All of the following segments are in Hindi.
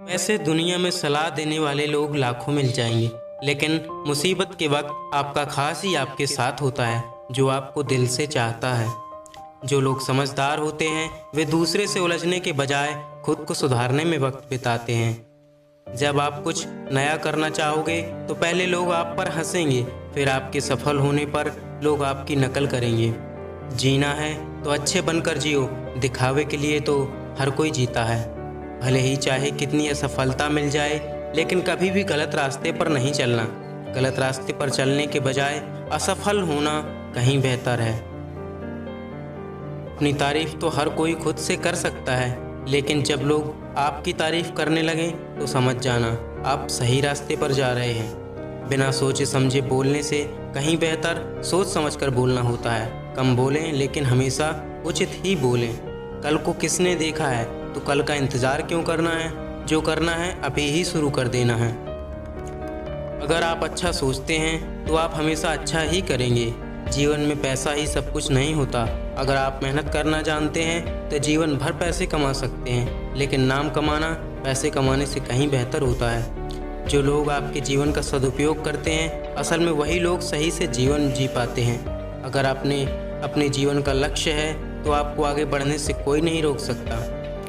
वैसे दुनिया में सलाह देने वाले लोग लाखों मिल जाएंगे, लेकिन मुसीबत के वक्त आपका खास ही आपके साथ होता है, जो आपको दिल से चाहता है। जो लोग समझदार होते हैं वे दूसरे से उलझने के बजाय खुद को सुधारने में वक्त बिताते हैं। जब आप कुछ नया करना चाहोगे तो पहले लोग आप पर हंसेंगे, फिर आपके सफल होने पर लोग आपकी नकल करेंगे। जीना है तो अच्छे बनकर जियो, दिखावे के लिए तो हर कोई जीता है। भले ही चाहे कितनी असफलता मिल जाए, लेकिन कभी भी गलत रास्ते पर नहीं चलना। गलत रास्ते पर चलने के बजाय असफल होना कहीं बेहतर है। अपनी तारीफ तो हर कोई खुद से कर सकता है, लेकिन जब लोग आपकी तारीफ करने लगें तो समझ जाना आप सही रास्ते पर जा रहे हैं। बिना सोचे समझे बोलने से कहीं बेहतर सोच समझकर बोलना होता है। कम बोलें लेकिन हमेशा उचित ही बोलें। कल को किसने देखा है तो कल का इंतज़ार क्यों करना है, जो करना है अभी ही शुरू कर देना है। अगर आप अच्छा सोचते हैं तो आप हमेशा अच्छा ही करेंगे। जीवन में पैसा ही सब कुछ नहीं होता। अगर आप मेहनत करना जानते हैं तो जीवन भर पैसे कमा सकते हैं, लेकिन नाम कमाना पैसे कमाने से कहीं बेहतर होता है। जो लोग आपके जीवन का सदुपयोग करते हैं, असल में वही लोग सही से जीवन जी पाते हैं। अगर आपने अपने जीवन का लक्ष्य है तो आपको आगे बढ़ने से कोई नहीं रोक सकता।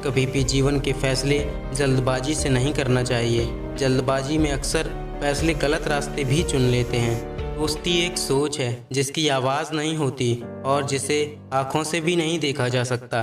कभी भी जीवन के फैसले जल्दबाजी से नहीं करना चाहिए। जल्दबाजी में अक्सर फैसले गलत रास्ते भी चुन लेते हैं। दोस्ती एक सोच है जिसकी आवाज़ नहीं होती और जिसे आँखों से भी नहीं देखा जा सकता,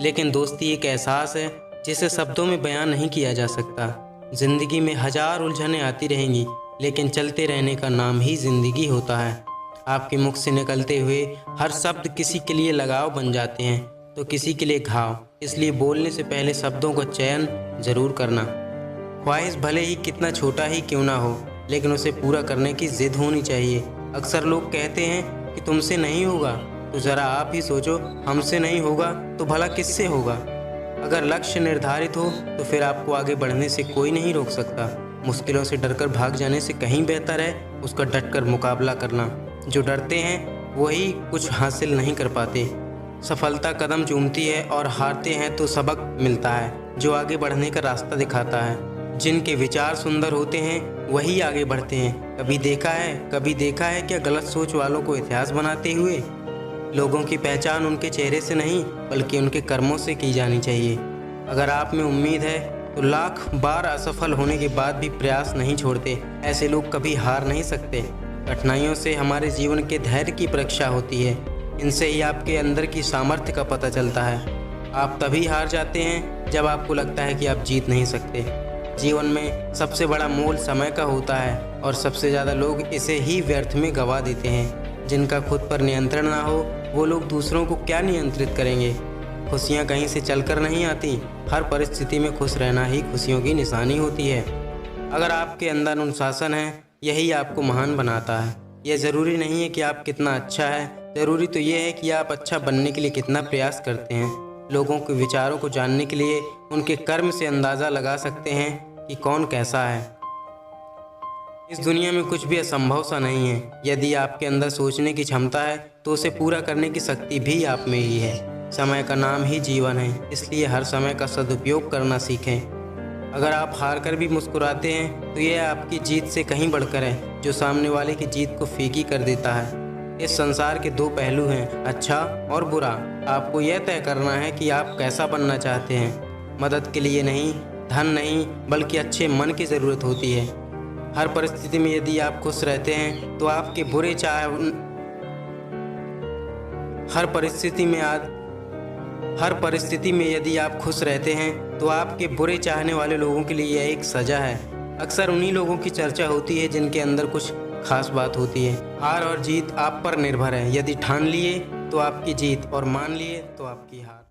लेकिन दोस्ती एक एहसास है जिसे शब्दों में बयान नहीं किया जा सकता। ज़िंदगी में हजार उलझनें आती रहेंगी, लेकिन चलते रहने का नाम ही ज़िंदगी होता है। आपके मुख से निकलते हुए हर शब्द किसी के लिए लगाव बन जाते हैं तो किसी के लिए घाव। इसलिए बोलने से पहले शब्दों का चयन ज़रूर करना। ख्वाहिश भले ही कितना छोटा ही क्यों ना हो, लेकिन उसे पूरा करने की ज़िद होनी चाहिए। अक्सर लोग कहते हैं कि तुमसे नहीं होगा, तो ज़रा आप ही सोचो, हमसे नहीं होगा तो भला किससे होगा। अगर लक्ष्य निर्धारित हो तो फिर आपको आगे बढ़ने से कोई नहीं रोक सकता। मुश्किलों से डरकर भाग जाने से कहीं बेहतर है उसका डटकर मुकाबला करना। जो डरते हैं वही कुछ हासिल नहीं कर पाते। सफलता कदम चूमती है और हारते हैं तो सबक मिलता है, जो आगे बढ़ने का रास्ता दिखाता है। जिनके विचार सुंदर होते हैं वही आगे बढ़ते हैं। कभी देखा है क्या गलत सोच वालों को इतिहास बनाते हुए? लोगों की पहचान उनके चेहरे से नहीं बल्कि उनके कर्मों से की जानी चाहिए। अगर आप में उम्मीद है तो लाख बार असफल होने के बाद भी प्रयास नहीं छोड़ते। ऐसे लोग कभी हार नहीं सकते। कठिनाइयों से हमारे जीवन के धैर्य की परीक्षा होती है। इनसे ही आपके अंदर की सामर्थ्य का पता चलता है। आप तभी हार जाते हैं जब आपको लगता है कि आप जीत नहीं सकते। जीवन में सबसे बड़ा मोल समय का होता है और सबसे ज़्यादा लोग इसे ही व्यर्थ में गंवा देते हैं। जिनका खुद पर नियंत्रण ना हो वो लोग दूसरों को क्या नियंत्रित करेंगे। खुशियाँ कहीं से चलकर नहीं आती। हर परिस्थिति में खुश रहना ही खुशियों की निशानी होती है। अगर आपके अंदर अनुशासन है, यही आपको महान बनाता है। यह ज़रूरी नहीं है कि आप कितना अच्छा है, ज़रूरी तो ये है कि आप अच्छा बनने के लिए कितना प्रयास करते हैं। लोगों के विचारों को जानने के लिए उनके कर्म से अंदाज़ा लगा सकते हैं कि कौन कैसा है। इस दुनिया में कुछ भी असंभव सा नहीं है। यदि आपके अंदर सोचने की क्षमता है तो उसे पूरा करने की शक्ति भी आप में ही है। समय का नाम ही जीवन है, इसलिए हर समय का सदुपयोग करना सीखें। अगर आप हार कर भी मुस्कुराते हैं तो यह आपकी जीत से कहीं बढ़कर है, जो सामने वाले की जीत को फीकी कर देता है। इस संसार के दो पहलू हैं, अच्छा और बुरा। आपको यह तय करना है कि आप कैसा बनना चाहते हैं। मदद के लिए नहीं, धन नहीं, बल्कि अच्छे मन की ज़रूरत होती है। हर परिस्थिति में यदि आप खुश रहते हैं तो आपके बुरे हर परिस्थिति में यदि आप खुश रहते हैं तो आपके बुरे चाहने वाले लोगों के लिए यह एक सज़ा है। अक्सर उन्हीं लोगों की चर्चा होती है जिनके अंदर कुछ खास बात होती है। हार और जीत आप पर निर्भर है। यदि ठान लिए तो आपकी जीत और मान लिए तो आपकी हार।